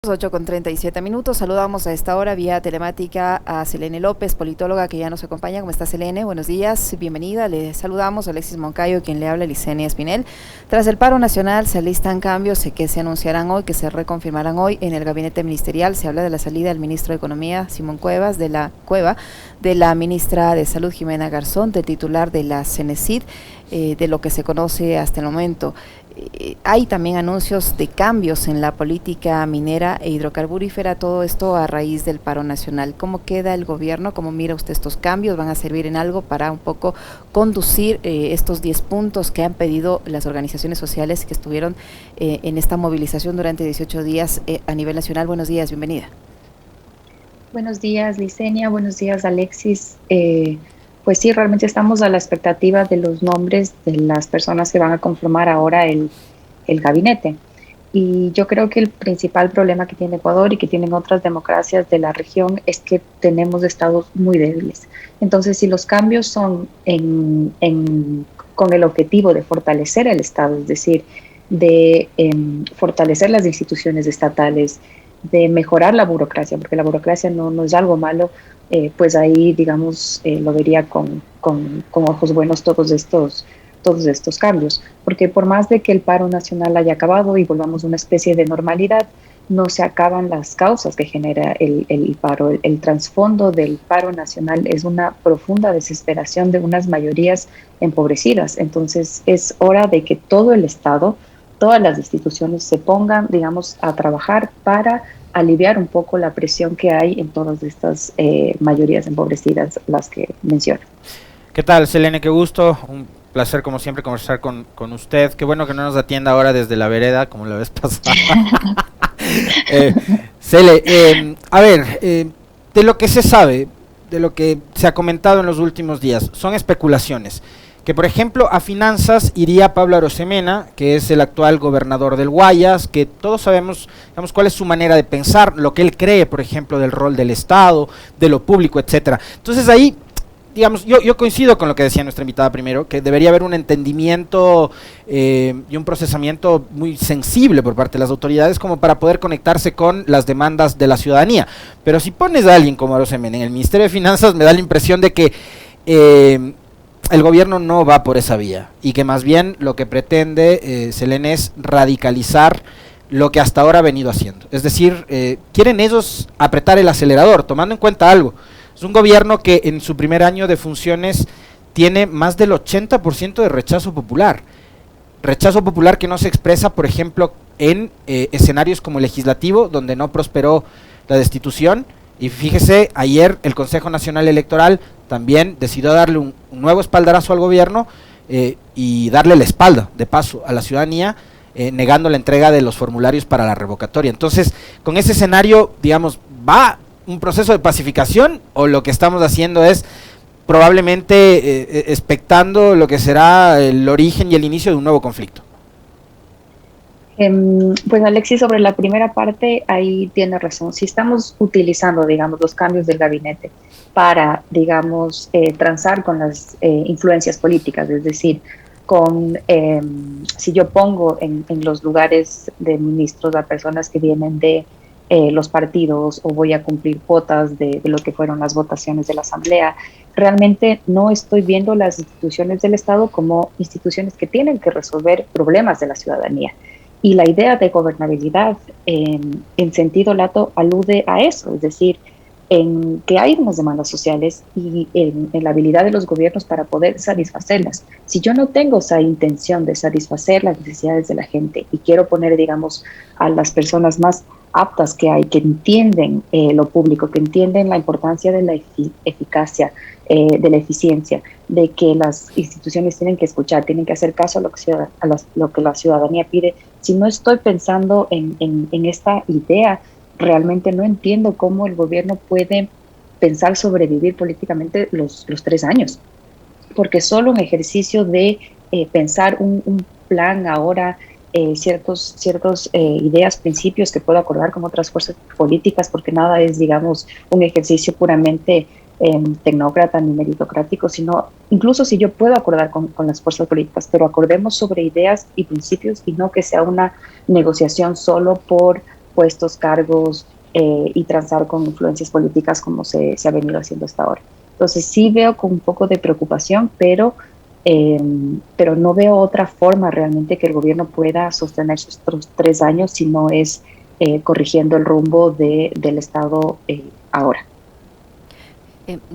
8:37. Saludamos a esta hora vía telemática a Selene López, politóloga que ya nos acompaña. ¿Cómo está, Selene? Buenos días, bienvenida. Le saludamos a Alexis Moncayo, quien le habla, Licenia Espinel. Tras el paro nacional se alistan cambios que se anunciarán hoy, que se reconfirmarán hoy en el gabinete ministerial. Se habla de la salida del ministro de Economía, Simón Cuevas, de la ministra de Salud, Jimena Garzón, del titular de la CENESID, de lo que se conoce hasta el momento. Hay también anuncios de cambios en la política minera e hidrocarburífera, todo esto a raíz del paro nacional. ¿Cómo queda el gobierno? ¿Cómo mira usted estos cambios? ¿Van a servir en algo para un poco conducir estos 10 puntos que han pedido las organizaciones sociales que estuvieron en esta movilización durante 18 días a nivel nacional? Buenos días, bienvenida. Buenos días, Licenia. Buenos días, Alexis. Pues sí, realmente estamos a la expectativa de los nombres de las personas que van a conformar ahora el gabinete. Y yo creo que el principal problema que tiene Ecuador y que tienen otras democracias de la región es que tenemos estados muy débiles. Entonces, si los cambios son con el objetivo de fortalecer el Estado, es decir, de fortalecer las instituciones estatales, de mejorar la burocracia, porque la burocracia no es algo malo, pues ahí, digamos, lo vería con ojos buenos todos estos cambios, porque por más de que el paro nacional haya acabado y volvamos a una especie de normalidad, no se acaban las causas que genera el paro. El trasfondo del paro nacional es una profunda desesperación de unas mayorías empobrecidas. Entonces es hora de que todo el Estado, todas las instituciones se pongan, digamos, a trabajar para aliviar un poco la presión que hay en todas estas mayorías empobrecidas, las que menciono. ¿Qué tal, Selene? Qué gusto, un placer como siempre conversar con usted. Qué bueno que no nos atienda ahora desde la vereda, como la vez pasada. Sele, a ver, de lo que se sabe, de lo que se ha comentado en los últimos días, son especulaciones. Que por ejemplo a finanzas iría Pablo Arosemena, que es el actual gobernador del Guayas, que todos sabemos, digamos, cuál es su manera de pensar, lo que él cree, por ejemplo, del rol del Estado, de lo público, etcétera. Entonces ahí, digamos, yo coincido con lo que decía nuestra invitada primero, que debería haber un entendimiento y un procesamiento muy sensible por parte de las autoridades como para poder conectarse con las demandas de la ciudadanía. Pero si pones a alguien como Arosemena en el Ministerio de Finanzas, me da la impresión de que el gobierno no va por esa vía y que más bien lo que pretende Selene es radicalizar lo que hasta ahora ha venido haciendo. Es decir, quieren ellos apretar el acelerador, tomando en cuenta algo. Es un gobierno que en su primer año de funciones tiene más del 80% de rechazo popular. Rechazo popular que no se expresa, por ejemplo, en escenarios como el legislativo, donde no prosperó la destitución. Y fíjese, ayer el Consejo Nacional Electoral también decidió darle un nuevo espaldarazo al gobierno y darle la espalda, de paso, a la ciudadanía, negando la entrega de los formularios para la revocatoria. Entonces, con ese escenario, digamos, ¿va un proceso de pacificación o lo que estamos haciendo es probablemente expectando lo que será el origen y el inicio de un nuevo conflicto? Pues Alexis, sobre la primera parte, ahí tiene razón. Si estamos utilizando, digamos, los cambios del gabinete para, digamos, transar con las influencias políticas, es decir, si yo pongo en los lugares de ministros a personas que vienen de los partidos o voy a cumplir cuotas de lo que fueron las votaciones de la Asamblea, realmente no estoy viendo las instituciones del Estado como instituciones que tienen que resolver problemas de la ciudadanía. Y la idea de gobernabilidad en sentido lato alude a eso, es decir, en que hay unas demandas sociales y en la habilidad de los gobiernos para poder satisfacerlas. Si yo no tengo esa intención de satisfacer las necesidades de la gente y quiero poner, digamos, a las personas más aptas que hay, que entienden lo público, que entienden la importancia de la eficacia, de la eficiencia, de que las instituciones tienen que escuchar, tienen que hacer caso a lo que la ciudadanía pide. Si no estoy pensando en esta idea, realmente no entiendo cómo el gobierno puede pensar sobrevivir políticamente los 3 años, porque solo un ejercicio de pensar un plan ahora, ciertos ideas, principios que puedo acordar con otras fuerzas políticas, porque nada es, digamos, un ejercicio puramente tecnócrata ni meritocrático, sino incluso si yo puedo acordar con las fuerzas políticas, pero acordemos sobre ideas y principios y no que sea una negociación solo por puestos, cargos y transar con influencias políticas como se ha venido haciendo hasta ahora. Entonces sí veo con un poco de preocupación, pero no veo otra forma realmente que el gobierno pueda sostener sus otros 3 años si no es corrigiendo el rumbo del Estado ahora.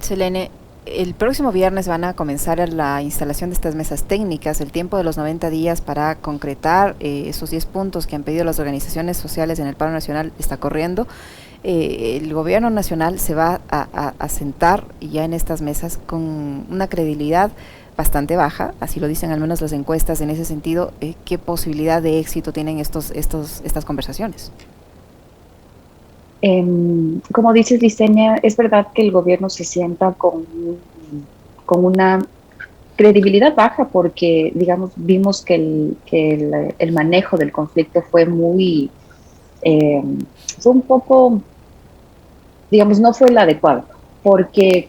Selene, el próximo viernes van a comenzar la instalación de estas mesas técnicas, el tiempo de los 90 días para concretar esos 10 puntos que han pedido las organizaciones sociales en el paro nacional está corriendo. El gobierno nacional se va a sentar ya en estas mesas con una credibilidad bastante baja, así lo dicen al menos las encuestas en ese sentido. ¿Qué posibilidad de éxito tienen estas conversaciones? Como dices, Licenia, es verdad que el gobierno se sienta con una credibilidad baja porque, digamos, vimos que el manejo del conflicto fue fue un poco, digamos, no fue el adecuado, porque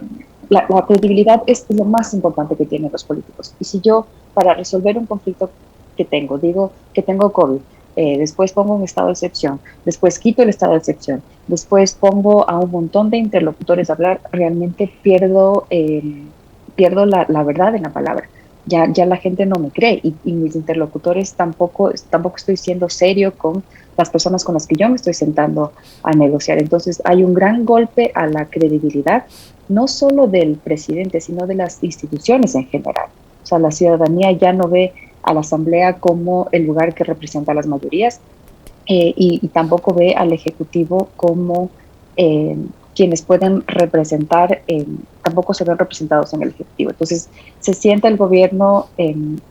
la credibilidad es lo más importante que tienen los políticos. Y si yo, para resolver un conflicto que tengo, digo que tengo COVID, después pongo un estado de excepción, después quito el estado de excepción, después pongo a un montón de interlocutores a hablar, realmente pierdo la verdad en la palabra. Ya la gente no me cree y mis interlocutores tampoco estoy siendo serio con las personas con las que yo me estoy sentando a negociar. Entonces hay un gran golpe a la credibilidad, no solo del presidente, sino de las instituciones en general. O sea, la ciudadanía ya no ve a la Asamblea como el lugar que representa a las mayorías y tampoco ve al Ejecutivo como quienes pueden representar, tampoco se ven representados en el Ejecutivo. Entonces se siente el gobierno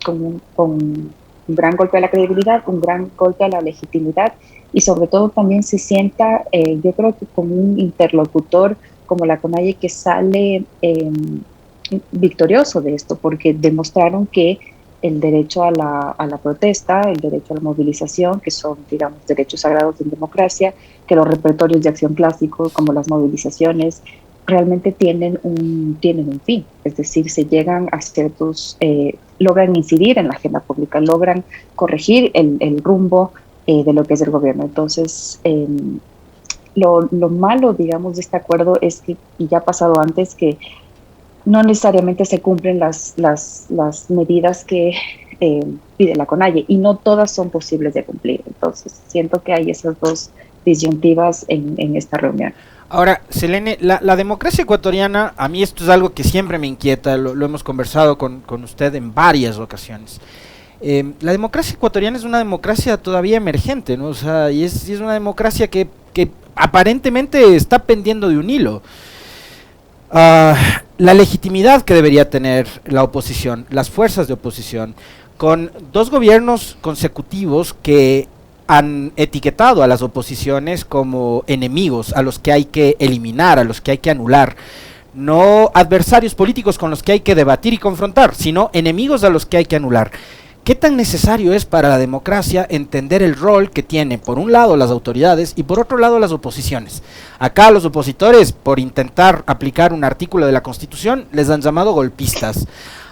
con un gran golpe a la credibilidad, un gran golpe a la legitimidad y sobre todo también se sienta, yo creo que como un interlocutor como la CONAIE que sale victorioso de esto, porque demostraron que el derecho a la protesta, el derecho a la movilización, que son, digamos, derechos sagrados en democracia, que los repertorios de acción clásicos, como las movilizaciones, realmente tienen un fin. Es decir, se llegan a ciertos, logran incidir en la agenda pública, logran corregir el rumbo de lo que es el gobierno. Entonces, lo malo, digamos, de este acuerdo es que, y ya ha pasado antes, que no necesariamente se cumplen las medidas que pide la CONAIE y no todas son posibles de cumplir. Entonces, siento que hay esas dos disyuntivas en esta reunión. Ahora, Selene, la democracia ecuatoriana, a mí esto es algo que siempre me inquieta, lo hemos conversado con usted en varias ocasiones. La democracia ecuatoriana es una democracia todavía emergente, ¿no? O sea, y es una democracia que aparentemente está pendiendo de un hilo. La legitimidad que debería tener la oposición, las fuerzas de oposición, con 2 gobiernos consecutivos que han etiquetado a las oposiciones como enemigos a los que hay que eliminar, a los que hay que anular, no adversarios políticos con los que hay que debatir y confrontar, sino enemigos a los que hay que anular. ¿Qué tan necesario es para la democracia entender el rol que tienen, por un lado, las autoridades y por otro lado, las oposiciones? Acá los opositores, por intentar aplicar un artículo de la Constitución, les han llamado golpistas.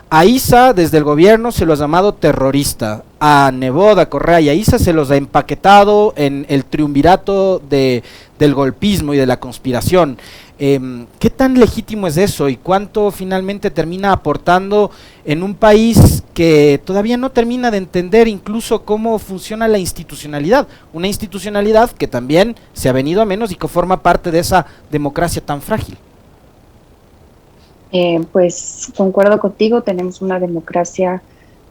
A Issa, desde el gobierno, se los ha llamado terrorista. A Neboda, Correa y a Issa se los ha empaquetado en el triunvirato del golpismo y de la conspiración. ¿Qué tan legítimo es eso y cuánto finalmente termina aportando en un país que todavía no termina de entender incluso cómo funciona la institucionalidad? Una institucionalidad que también se ha venido a menos y que forma parte de esa democracia tan frágil. Pues concuerdo contigo, tenemos una democracia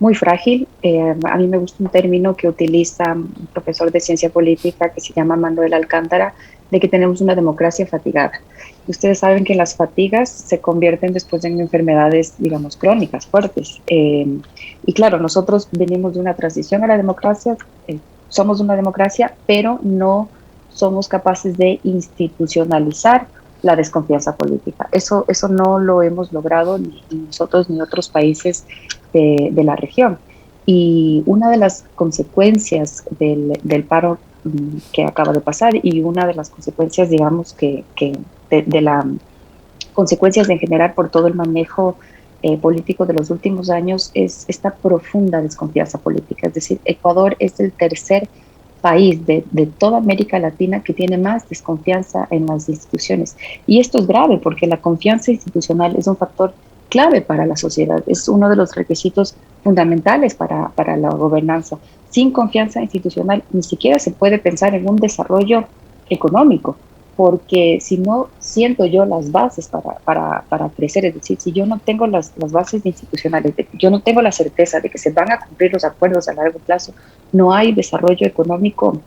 muy frágil. A mí me gusta un término que utiliza un profesor de ciencia política que se llama Manuel Alcántara, de que tenemos una democracia fatigada. Ustedes saben que las fatigas se convierten después en enfermedades, digamos, crónicas, fuertes. Y claro, nosotros venimos de una transición a la democracia, somos una democracia, pero no somos capaces de institucionalizar la desconfianza política. Eso no lo hemos logrado ni nosotros ni otros países de la región. Y una de las consecuencias del paro que acaba de pasar y una de las consecuencias, digamos, de las consecuencias en general por todo el manejo político de los últimos años es esta profunda desconfianza política. Es decir, Ecuador es el tercer país de toda América Latina que tiene más desconfianza en las instituciones. Y esto es grave porque la confianza institucional es un factor clave para la sociedad, es uno de los requisitos fundamentales para la gobernanza. Sin confianza institucional ni siquiera se puede pensar en un desarrollo económico, porque si no siento yo las bases para crecer, es decir, si yo no tengo las bases institucionales, yo no tengo la certeza de que se van a cumplir los acuerdos a largo plazo, no hay desarrollo económico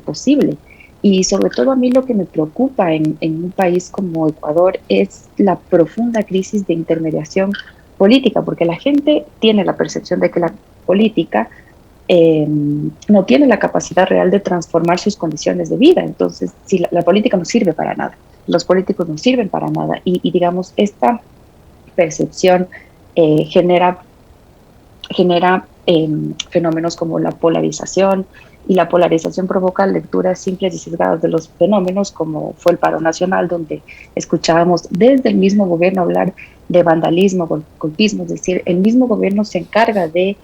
posible. Y sobre todo a mí lo que me preocupa en un país como Ecuador es la profunda crisis de intermediación política, porque la gente tiene la percepción de que la política no tiene la capacidad real de transformar sus condiciones de vida. Entonces, si la política no sirve para nada, los políticos no sirven para nada, y digamos, esta percepción genera fenómenos como la polarización, y la polarización provoca lecturas simples y sesgadas de los fenómenos, como fue el paro nacional, donde escuchábamos desde el mismo gobierno hablar de vandalismo, golpismo, es decir, el mismo gobierno se encarga de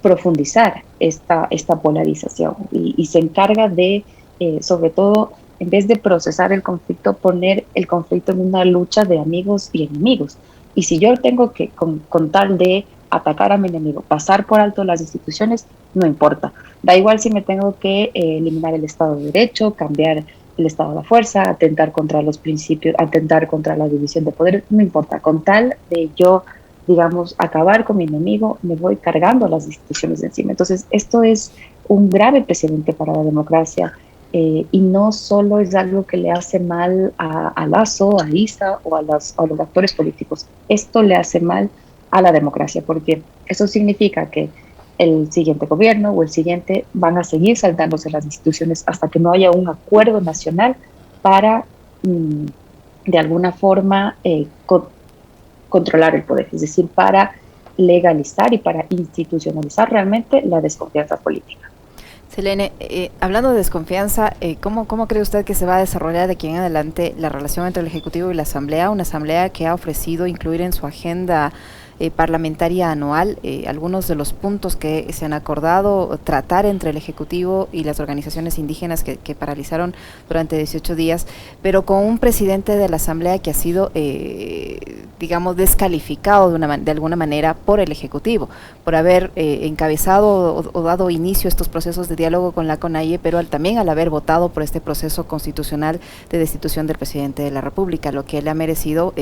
profundizar esta polarización y se encarga de, sobre todo, en vez de procesar el conflicto, poner el conflicto en una lucha de amigos y enemigos. Y si yo tengo que, con tal de atacar a mi enemigo, pasar por alto las instituciones, no importa. Da igual si me tengo que eliminar el Estado de Derecho, cambiar el Estado de la Fuerza, atentar contra los principios, atentar contra la división de poderes, no importa. Con tal de yo, digamos, acabar con mi enemigo, me voy cargando las instituciones de encima. Entonces, esto es un grave precedente para la democracia, y no solo es algo que le hace mal a Lasso, a Isa o a los actores políticos. Esto le hace mal a la democracia, porque eso significa que el siguiente gobierno o el siguiente van a seguir saltándose las instituciones hasta que no haya un acuerdo nacional para, de alguna forma, controlar el poder, es decir, para legalizar y para institucionalizar realmente la desconfianza política. Selene, hablando de desconfianza, ¿cómo cree usted que se va a desarrollar de aquí en adelante la relación entre el Ejecutivo y la Asamblea? Una Asamblea que ha ofrecido incluir en su agenda parlamentaria anual algunos de los puntos que se han acordado tratar entre el Ejecutivo y las organizaciones indígenas que paralizaron durante 18 días, pero con un presidente de la Asamblea que ha sido, digamos, descalificado de alguna manera por el Ejecutivo, por haber encabezado o dado inicio a estos procesos de diálogo con la CONAIE, pero también al haber votado por este proceso constitucional de destitución del presidente de la República, lo que le ha merecido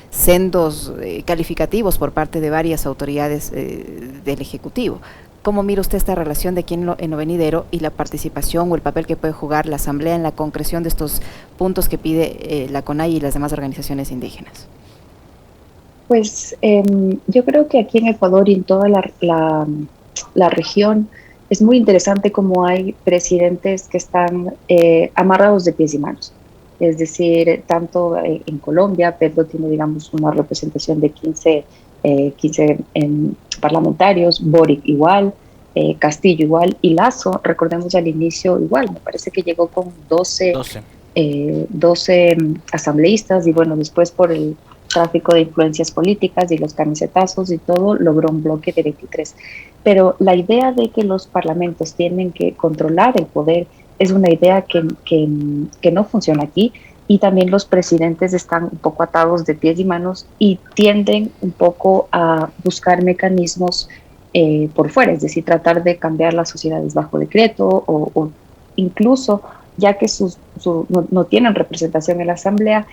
sendos calificativos por parte de varias autoridades del Ejecutivo. ¿Cómo mira usted esta relación de aquí en lo venidero y la participación o el papel que puede jugar la Asamblea en la concreción de estos puntos que pide la CONAIE y las demás organizaciones indígenas? Pues yo creo que aquí en Ecuador y en toda la región es muy interesante cómo hay presidentes que están amarrados de pies y manos. Es decir, tanto en Colombia, Petro tiene, digamos, una representación de 15 parlamentarios, Boric igual, Castillo igual, y Lasso, recordemos al inicio igual, me parece que llegó con 12 asambleístas, y bueno, después por el tráfico de influencias políticas y los camisetazos y todo, logró un bloque de 23. Pero la idea de que los parlamentos tienen que controlar el poder es una idea que no funciona aquí, y también los presidentes están un poco atados de pies y manos y tienden un poco a buscar mecanismos por fuera, es decir, tratar de cambiar las sociedades bajo decreto o incluso, ya que no tienen representación en la Asamblea,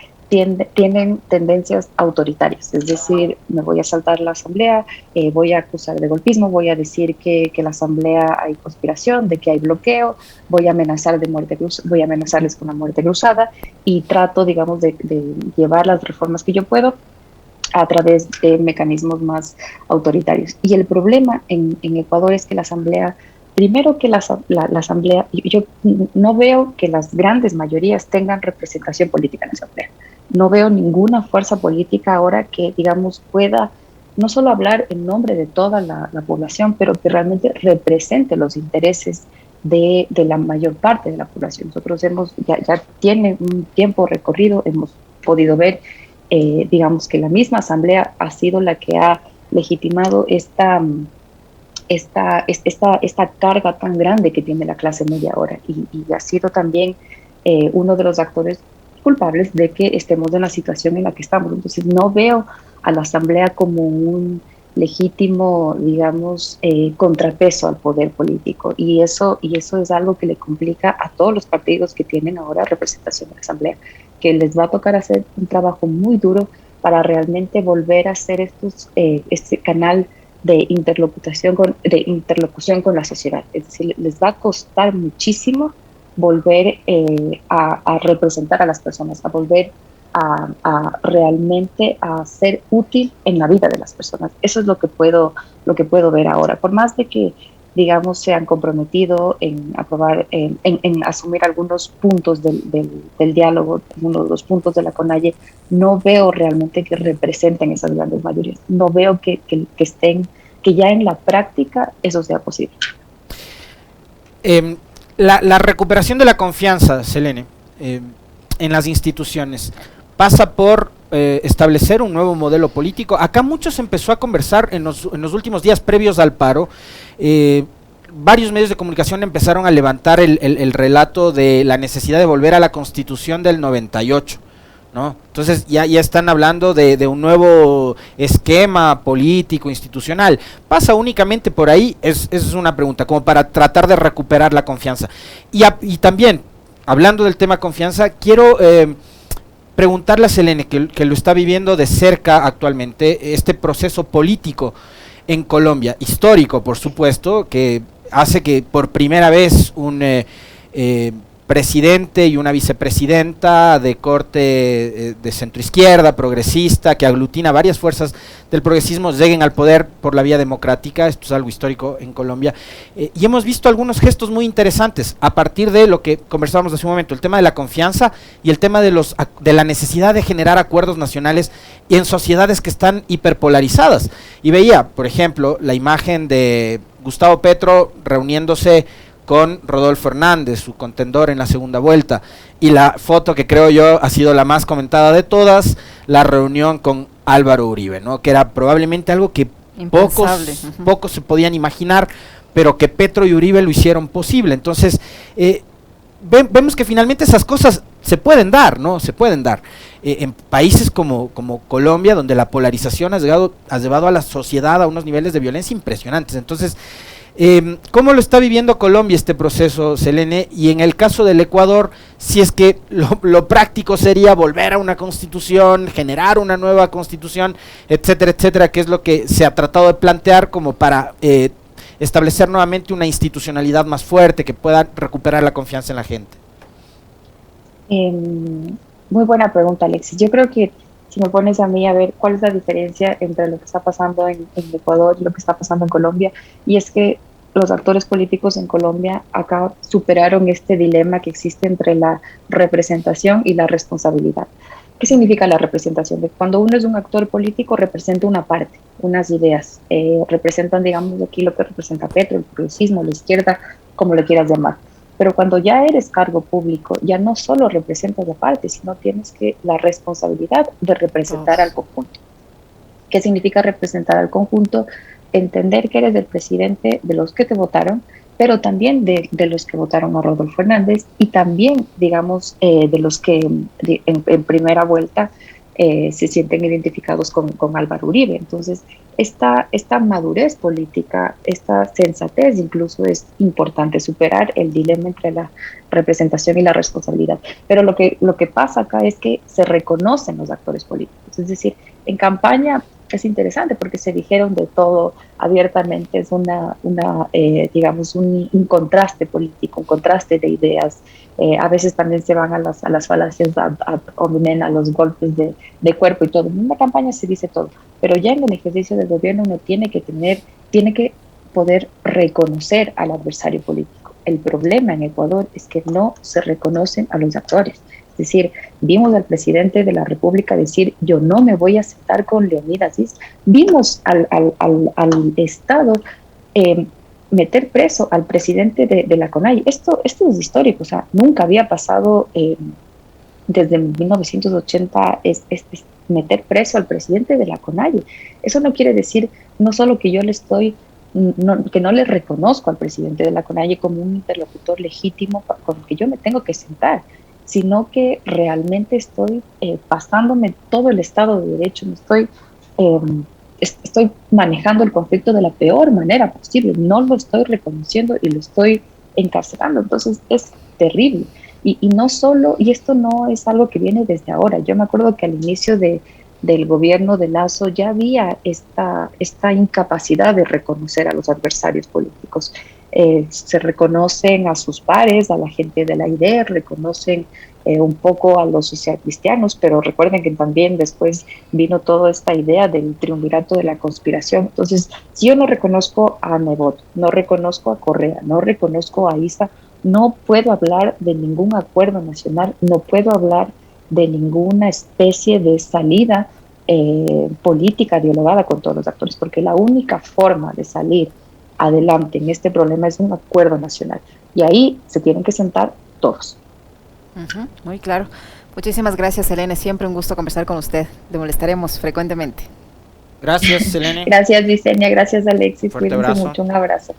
tienen tendencias autoritarias, es decir, me voy a saltar la Asamblea, voy a acusar de golpismo, voy a decir que la Asamblea hay conspiración, de que hay bloqueo, voy a amenazar voy a amenazarles con la muerte cruzada, y trato, digamos, de llevar las reformas que yo puedo a través de mecanismos más autoritarios. Y el problema en Ecuador es que la Asamblea, primero que la Asamblea, yo no veo que las grandes mayorías tengan representación política en la Asamblea. No veo ninguna fuerza política ahora que, digamos, pueda no solo hablar en nombre de toda la población, pero que realmente represente los intereses de la mayor parte de la población. Nosotros ya tiene un tiempo recorrido, hemos podido ver, digamos, que la misma Asamblea ha sido la que ha legitimado esta carga tan grande que tiene la clase media ahora y ha sido también uno de los actores culpables de que estemos en la situación en la que estamos. Entonces no veo a la Asamblea como un legítimo, digamos, contrapeso al poder político y eso es algo que le complica a todos los partidos que tienen ahora representación en la Asamblea, que les va a tocar hacer un trabajo muy duro para realmente volver a hacer este canal de interlocución con la sociedad. Es decir, les va a costar muchísimo volver a representar a las personas, a volver a realmente a ser útil en la vida de las personas. Eso es lo que puedo ver ahora. Por más de que, digamos, se han comprometido en aprobar, en asumir algunos puntos del diálogo, uno de los puntos de la CONAIE, no veo realmente que representen esas grandes mayorías. No veo que ya en la práctica eso sea posible. La recuperación de la confianza, Selene, en las instituciones, pasa por establecer un nuevo modelo político. Acá mucho se empezó a conversar en los últimos días previos al paro. Varios medios de comunicación empezaron a levantar el relato de la necesidad de volver a la Constitución del 98, ¿no? Entonces ya están hablando de un nuevo esquema político, institucional. ¿Pasa únicamente por ahí? Es una pregunta, como para tratar de recuperar la confianza. Y también, hablando del tema confianza, quiero preguntarle a Selene, que lo está viviendo de cerca actualmente, este proceso político en Colombia, histórico por supuesto, que hace que por primera vez un presidente y una vicepresidenta de corte de centroizquierda, progresista, que aglutina varias fuerzas del progresismo, lleguen al poder por la vía democrática. Esto es algo histórico en Colombia, y hemos visto algunos gestos muy interesantes a partir de lo que conversábamos hace un momento, el tema de la confianza y el tema de la necesidad de generar acuerdos nacionales y en sociedades que están hiperpolarizadas. Y veía, por ejemplo, la imagen de Gustavo Petro reuniéndose con Rodolfo Hernández, su contendor en la segunda vuelta, y la foto que creo yo ha sido la más comentada de todas, la reunión con Álvaro Uribe, ¿no? Que era probablemente algo que pocos se podían imaginar, pero que Petro y Uribe lo hicieron posible. Entonces, vemos que finalmente esas cosas se pueden dar, ¿no? Se pueden dar. En países como Colombia, donde la polarización ha llevado a la sociedad a unos niveles de violencia impresionantes. Entonces, ¿cómo lo está viviendo Colombia este proceso, Selene? Y en el caso del Ecuador, si es que lo práctico sería volver a una constitución, generar una nueva constitución, etcétera, etcétera, que es lo que se ha tratado de plantear como para establecer nuevamente una institucionalidad más fuerte que pueda recuperar la confianza en la gente. Muy buena pregunta, Alexis. Yo creo que si me pones a mí a ver cuál es la diferencia entre lo que está pasando en Ecuador y lo que está pasando en Colombia, y es que los actores políticos en Colombia acá superaron este dilema que existe entre la representación y la responsabilidad. ¿Qué significa la representación? De cuando uno es un actor político, representa una parte, unas ideas, representan, digamos, aquí lo que representa Petro, el progresismo, la izquierda, como le quieras llamar. Pero cuando ya eres cargo público, ya no solo representas la parte, sino tienes la responsabilidad de representar al conjunto. ¿Qué significa representar al conjunto? Entender que eres el presidente de los que te votaron, pero también de los que votaron a Rodolfo Hernández y también, digamos, de los que en primera vuelta se sienten identificados con Álvaro Uribe. Entonces, esta madurez política, esta sensatez incluso es importante, superar el dilema entre la representación y la responsabilidad. Pero lo que pasa acá es que se reconocen los actores políticos. Es decir, en campaña es interesante porque se dijeron de todo abiertamente, es digamos, un contraste político, un contraste de ideas. A veces también se van a las falacias a los golpes de cuerpo y todo. En una campaña se dice todo, pero ya en el ejercicio del gobierno uno tiene que poder reconocer al adversario político. El problema en Ecuador es que no se reconocen a los actores. Es decir, vimos al presidente de la República decir, yo no me voy a sentar con Leonidas Diz. Vimos al Estado meter preso al presidente de la CONAIE. Esto es histórico, o sea, nunca había pasado desde 1980 es meter preso al presidente de la CONAIE. Eso no quiere decir no solo que yo le estoy que no le reconozco al presidente de la CONAIE como un interlocutor legítimo con el que yo me tengo que sentar, sino que realmente estoy pasándome todo el Estado de Derecho, estoy manejando el conflicto de la peor manera posible, no lo estoy reconociendo y lo estoy encarcelando, entonces es terrible. Y no solo, y esto no es algo que viene desde ahora, yo me acuerdo que al inicio del gobierno de Lasso ya había esta incapacidad de reconocer a los adversarios políticos. Se reconocen a sus pares, a la gente de la IDE, reconocen un poco a los socialcristianos, pero recuerden que también después vino toda esta idea del triunvirato de la conspiración. Entonces, si yo no reconozco a Nebot, no reconozco a Correa, no reconozco a Issa, no puedo hablar de ningún acuerdo nacional, no puedo hablar de ninguna especie de salida política dialogada con todos los actores, porque la única forma de salir adelante en este problema es un acuerdo nacional. Y ahí se tienen que sentar todos. Muy claro. Muchísimas gracias, Selene. Siempre un gusto conversar con usted. Le molestaremos frecuentemente. Gracias, Selene. Gracias, Yesenia. Gracias, Alexis. Fuerte Cuídense abrazo. mucho. Un abrazo.